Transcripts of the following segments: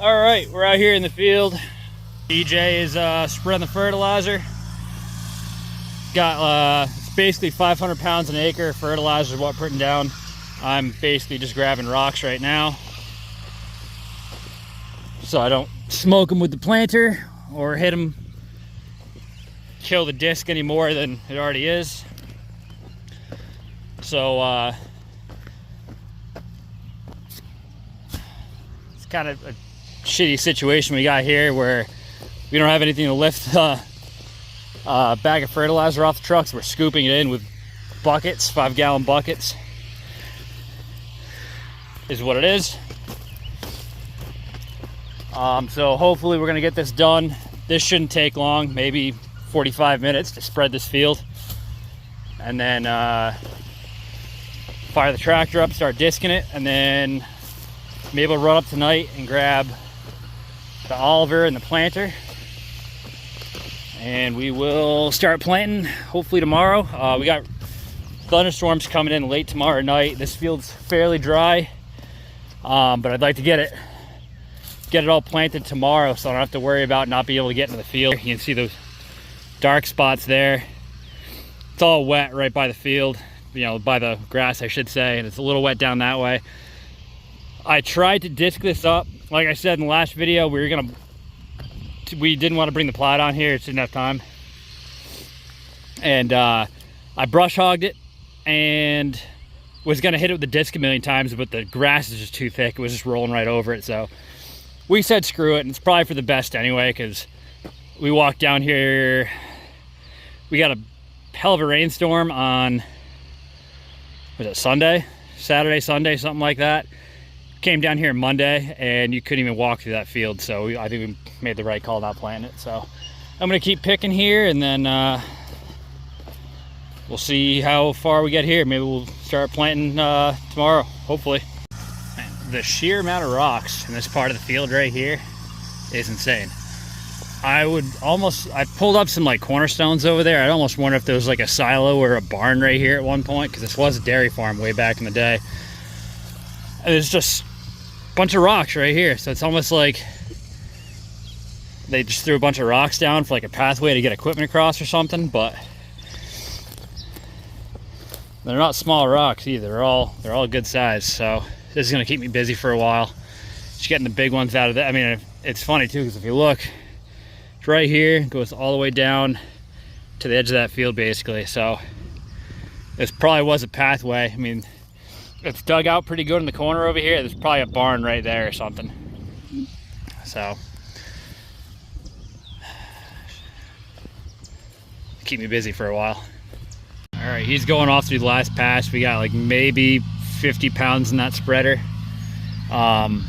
All right, we're out here in the field. DJ is spreading the fertilizer. Got it's basically 500 pounds an acre. Fertilizer is what we're putting down. I'm basically just grabbing rocks right now, so I don't smoke them with the planter or hit them, kill the disc any more than it already is. So it's kind of a shitty situation we got here where we don't have anything to lift a bag of fertilizer off the trucks. We're scooping it in with buckets, 5-gallon buckets is what it is. So hopefully we're gonna get this done. This shouldn't take long, maybe 45 minutes to spread this field, and then fire the tractor up, start disking it, and then maybe I'll run up tonight and grab the olanter and the planter, and we will start planting hopefully tomorrow. We got thunderstorms coming in late tomorrow night. This field's fairly dry, but I'd like to get it all planted tomorrow so I don't have to worry about not being able to get into the field. You can see those dark spots there. It's all wet right by the field, you know, by the grass I should say, and it's a little wet down that way. I tried to disc this up. Like I said in the last video, we didn't want to bring the plow down here, just didn't have time. And I brush hogged it and was gonna hit it with the disc a million times, but the grass is just too thick. It was just rolling right over it. So we said screw it, and it's probably for the best anyway, because we walked down here. We got a hell of a rainstorm on, was it Sunday? Saturday, Sunday, something like that. Came down here Monday and you couldn't even walk through that field, so I think we made the right call not planting it. So I'm gonna keep picking here, and then we'll see how far we get here. Maybe we'll start planting tomorrow, hopefully. The sheer amount of rocks in this part of the field right here is insane. I pulled up some like cornerstones over there. I almost wonder if there was like a silo or a barn right here at one point, because this was a dairy farm way back in the day. And there's just a bunch of rocks right here, so it's almost like they just threw a bunch of rocks down for like a pathway to get equipment across or something. But they're not small rocks either. They're all good size. So this is gonna keep me busy for a while, just getting the big ones out of that. I mean, it's funny too, because if you look, it's right here, it goes all the way down to the edge of that field basically. So this probably was a pathway. I mean, it's dug out pretty good in the corner over here. There's probably a barn right there or something. So keep me busy for a while. All right, he's going off through the last pass. We got like maybe 50 pounds in that spreader.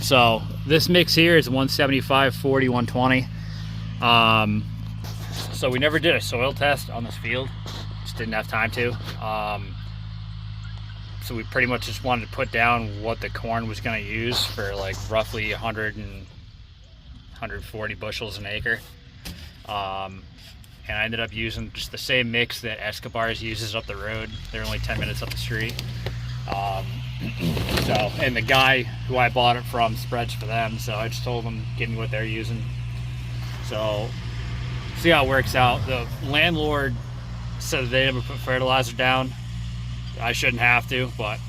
So this mix here is 175, 40, 120. So we never did a soil test on this field. Just didn't have time to. So we pretty much just wanted to put down what the corn was going to use for like roughly 140 bushels an acre. And I ended up using just the same mix that Escobar's uses up the road. They're only 10 minutes up the street. And the guy who I bought it from spreads for them, so I just told them, give me what they're using. So see how it works out. The landlord said they never put fertilizer down. I shouldn't have to, but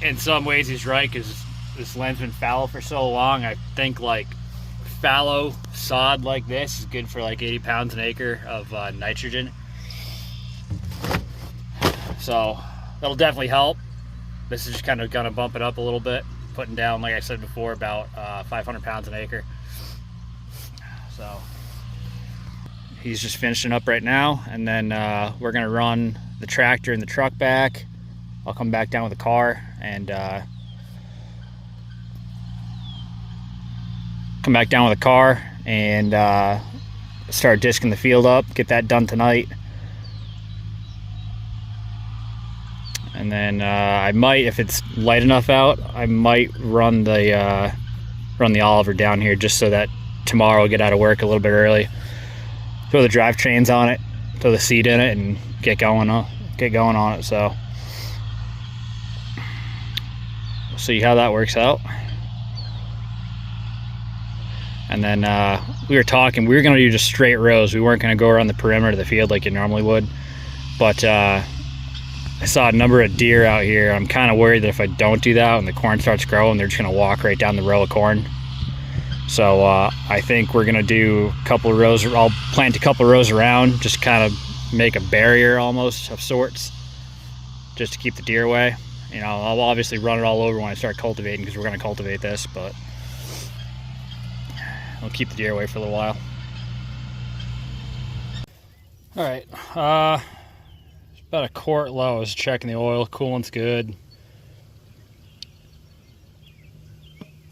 in some ways he's right, because this land's been fallow for so long. I think like fallow sod like this is good for like 80 pounds an acre of nitrogen. So that'll definitely help. This is just kind of gonna bump it up a little bit, putting down, like I said before, about 500 pounds an acre. So he's just finishing up right now, and then we're gonna run the tractor and the truck back. I'll come back down with the car and start disking the field up, get that done tonight. And then I might, if it's light enough out, I might run the olanter down here, just so that tomorrow I'll get out of work a little bit early, throw the drivetrains on it, throw the seed in it, and get going on it. So we'll see how that works out. And then we were talking, we were gonna do just straight rows. We weren't gonna go around the perimeter of the field like you normally would. But I saw a number of deer out here. I'm kind of worried that if I don't do that and the corn starts growing, they're just gonna walk right down the row of corn. So I think we're gonna do a couple of rows. I'll plant a couple of rows around, just kind of make a barrier almost of sorts, just to keep the deer away. You know, I'll obviously run it all over when I start cultivating, because we're gonna cultivate this, but I'll keep the deer away for a little while. All right, it's about a quart low. I was checking the oil, coolant's good.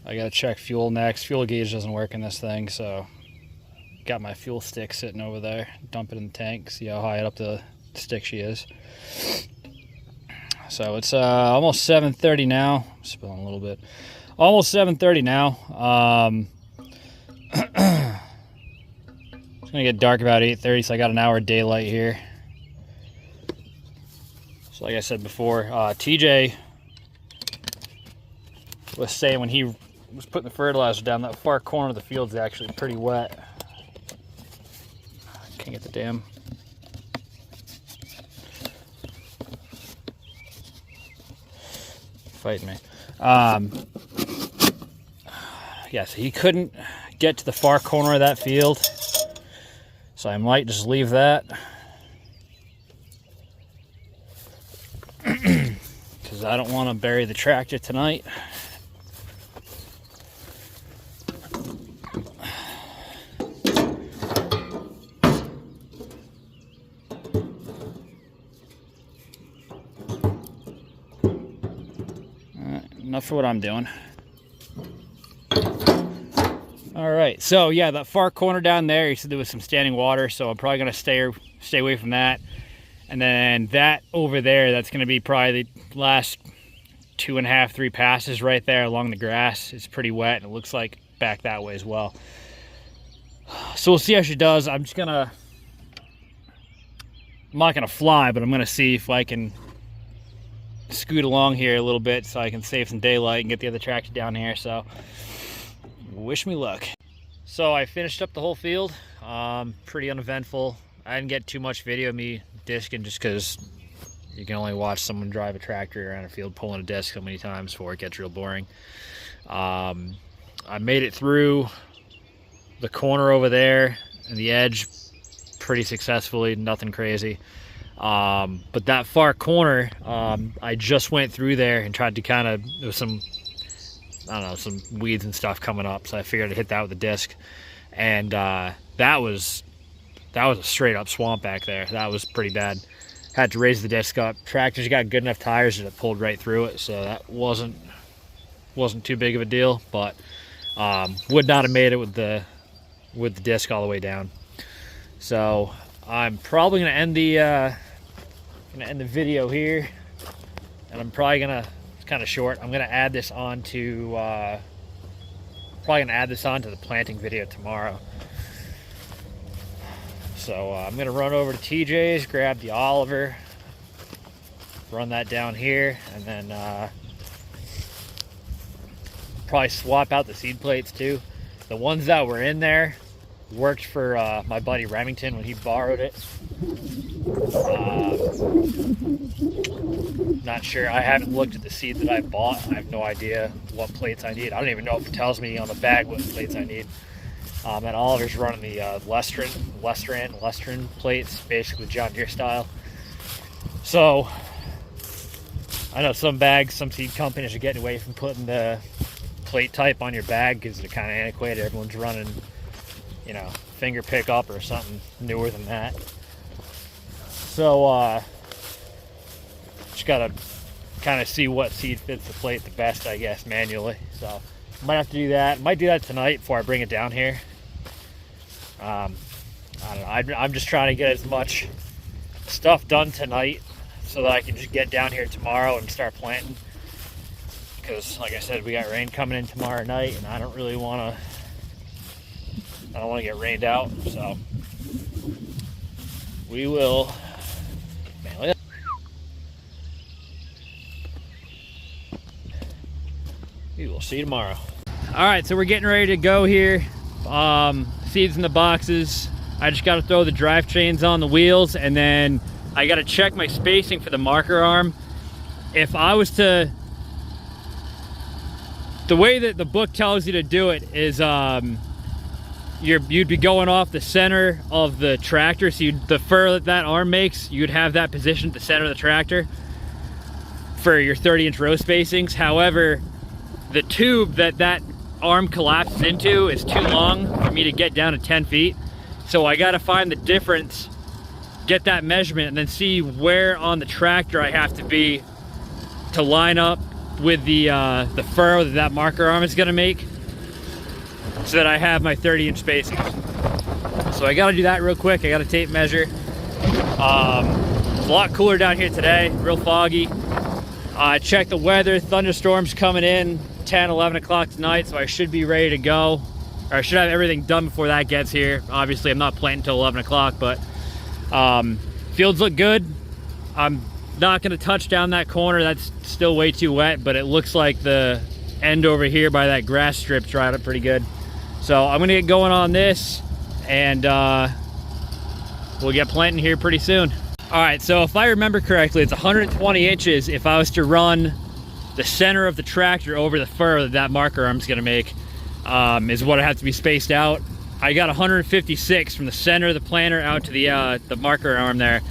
I gotta check fuel next. Fuel gauge doesn't work in this thing, so got my fuel stick sitting over there. Dump it in the tank, see how high up the stick she is. So it's almost 7:30 now. I'm spilling a little bit. Almost 7:30 now. It's gonna get dark about 8:30, so I got an hour of daylight here. So like I said before, TJ was saying when he was putting the fertilizer down, that far corner of the field is actually pretty wet. Can't get the damn. Fighting me. Yeah, so he couldn't get to the far corner of that field, so I might just leave that. Because I don't want to bury the tractor tonight. Enough for what I'm doing. All right, so yeah, that far corner down there, you said there was some standing water, so I'm probably gonna stay away from that. And then that over there, that's gonna be probably the last 2.5, 3 passes right there along the grass. It's pretty wet, and it looks like back that way as well. So we'll see how she does. I'm not gonna fly, but I'm gonna see if I can scoot along here a little bit so I can save some daylight and get the other tractor down here. So wish me luck. So I finished up the whole field. Pretty uneventful. I didn't get too much video of me disking, just because you can only watch someone drive a tractor around a field pulling a disc so many times before it gets real boring. I made it through the corner over there and the edge pretty successfully, nothing crazy. But that far corner, I just went through there and tried to there was some, I don't know, some weeds and stuff coming up, so I figured I'd hit that with a disc. And that was a straight up swamp back there. That was pretty bad. Had to raise the disc up. Tractor's got good enough tires that it pulled right through it, so that wasn't too big of a deal, but would not have made it with the disc all the way down. So I'm probably gonna end the video here, and I'm probably gonna, it's kind of short, I'm gonna add this on to the planting video tomorrow. So I'm gonna run over to TJ's, grab the Oliver, run that down here, and then probably swap out the seed plates too. The ones that were in there worked for my buddy Remington when he borrowed it. Not sure. I haven't looked at the seed that I bought. I have no idea what plates I need. I don't even know if it tells me on the bag what plates I need. And Oliver's running the Lestrin plates, basically John Deere style. So I know some seed companies are getting away from putting the plate type on your bag because they're kind of antiquated. Everyone's running, you know, finger pick up or something newer than that. So just gotta kind of see what seed fits the plate the best, I guess, manually. So might have to do that. Might do that tonight before I bring it down here. I don't know. I'm just trying to get as much stuff done tonight so that I can just get down here tomorrow and start planting. Because, like I said, we got rain coming in tomorrow night, and I don't really want to get rained out. So we will. Man, look at we will see you tomorrow. All right, so we're getting ready to go here. seeds in the boxes. I just got to throw the drive chains on the wheels, and then I got to check my spacing for the marker arm. If I was to, the way that the book tells you to do it is you'd be going off the center of the tractor. So the furrow that arm makes, you'd have that position at the center of the tractor for your 30-inch row spacings. However, the tube that arm collapses into is too long for me to get down to 10 feet. So I got to find the difference, get that measurement, and then see where on the tractor I have to be to line up with the furrow that marker arm is going to make, so that I have my 30-inch spacing. So I got to do that real quick. I got to tape measure. It's a lot cooler down here today, real foggy. I checked the weather, thunderstorms coming in 10, 11 o'clock tonight, so I should be ready to go. Or I should have everything done before that gets here. Obviously, I'm not planting until 11 o'clock, but fields look good. I'm not going to touch down that corner. That's still way too wet, but it looks like the end over here by that grass strip dried up pretty good. So I'm going to get going on this, and we'll get planting here pretty soon. All right, so if I remember correctly, it's 120 inches if I was to run the center of the tractor over the furrow that marker arm's going to make, is what I have to be spaced out. I got 156 from the center of the planter out to the marker arm there.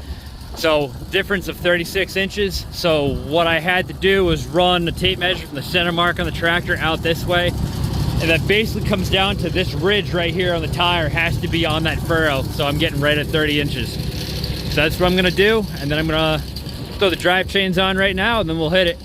So difference of 36 inches. So what I had to do was run a tape measure from the center mark on the tractor out this way. And that basically comes down to this ridge right here on the tire has to be on that furrow. So I'm getting right at 30 inches. So that's what I'm gonna do. And then I'm gonna throw the drive chains on right now, and then we'll hit it.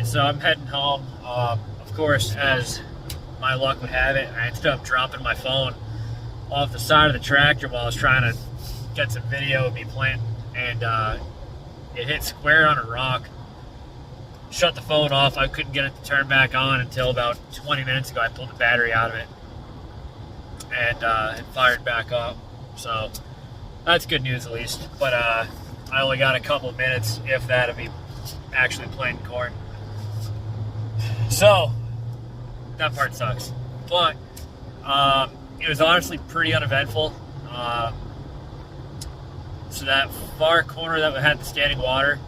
So I'm heading home. Of course, as my luck would have it, I ended up dropping my phone off the side of the tractor while I was trying to get some video of me planting, and it hit square on a rock. Shut the phone off. I couldn't get it to turn back on until about 20 minutes ago. I pulled the battery out of it, and it fired back up. So that's good news at least. But I only got a couple of minutes, if that, of me actually planting corn. So that part sucks, but it was honestly pretty uneventful. So that far corner that had the standing water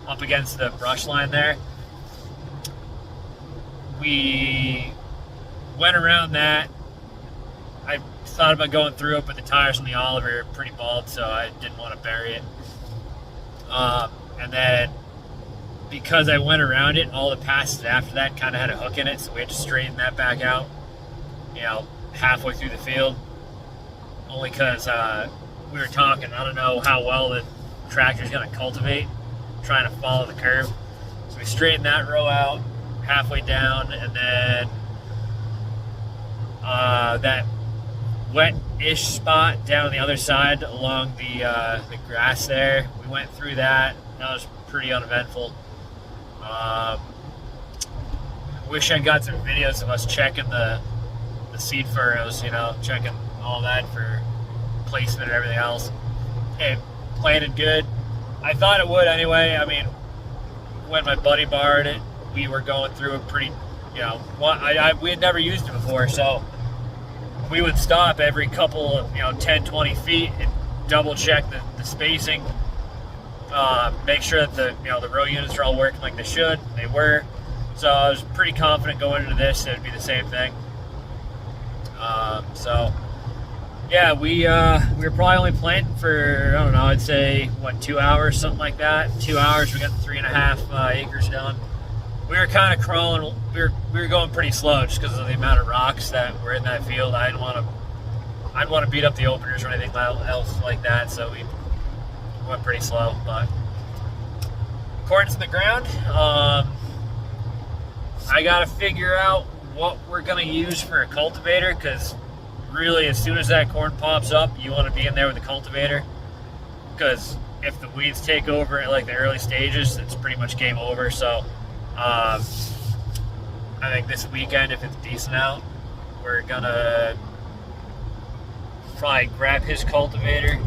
up against the brush line there, we went around that. I thought about going through it, but the tires on the Oliver are pretty bald, so I didn't want to bury it. And then because I went around it, all the passes after that kind of had a hook in it, so we had to straighten that back out, you know, halfway through the field. Only because we were talking, I don't know how well the tractor's going to cultivate, trying to follow the curve. So we straightened that row out halfway down, and then that wet-ish spot down the other side along the grass there, we went through that. That was pretty uneventful. Wish I got some videos of us checking the seed furrows, you know, checking all that for placement and everything else. It planted good. I thought it would anyway. I mean, when my buddy borrowed it, we were going through it pretty, you know, we had never used it before, so we would stop every couple of 10, 20 feet and double check the spacing, make sure that the row units are all working like they should. They were, so I was pretty confident going into this that it'd be the same thing. So yeah, we were probably only planting for, I don't know, I'd say 2 hours, something like that. 2 hours, we got the 3.5 acres done. We were kind of crawling. We were going pretty slow just because of the amount of rocks that were in that field. I didn't want to beat up the openers or anything else like that, so we went pretty slow. But according to the ground, I got to figure out what we're going to use for a cultivator, because really, as soon as that corn pops up, you want to be in there with the cultivator, because if the weeds take over at like the early stages, it's pretty much game over. So I think this weekend, if it's decent out, we're gonna probably grab his cultivator,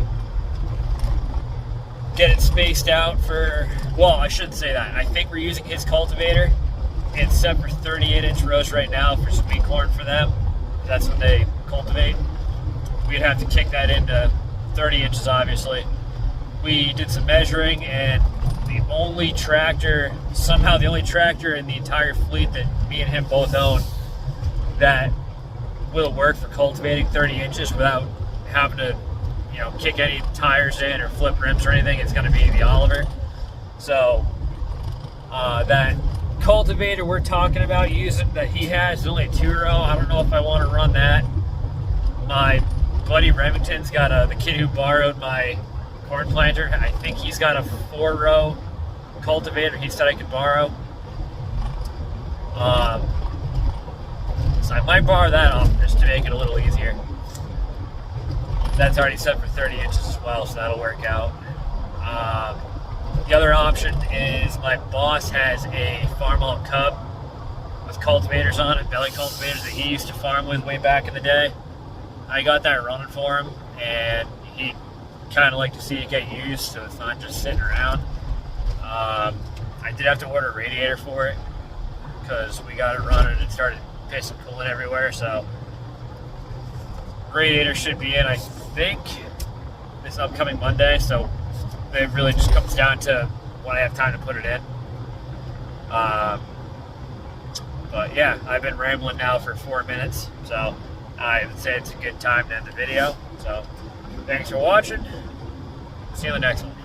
get it spaced out for, well, I shouldn't say that. I think we're using his cultivator. It's set for 38-inch rows right now for sweet corn for them. That's what they cultivate. We'd have to kick that into 30 inches, obviously. We did some measuring, and the only tractor in the entire fleet that me and him both own that will work for cultivating 30 inches without having to, kick any tires in or flip rims or anything, it's going to be the Oliver. So that cultivator we're talking about using that he has is only a 2-row. I don't know if I want to run that. My buddy Remington's got the kid who borrowed my corn planter. I think he's got a 4-row cultivator he said I could borrow. So I might borrow that off just to make it a little easier. That's already set for 30 inches as well, so that'll work out. The other option is my boss has a farm-out Cub with cultivators on it, belly cultivators that he used to farm with way back in the day. I got that running for him, and he kind of like to see it get used, so it's not just sitting around. I did have to order a radiator for it because we got it running and it started pissing cooling everywhere, so radiator should be in, I think, this upcoming Monday, so it really just comes down to when I have time to put it in. But yeah, I've been rambling now for 4 minutes, so I would say it's a good time to end the video. So thanks for watching. See you in the next one.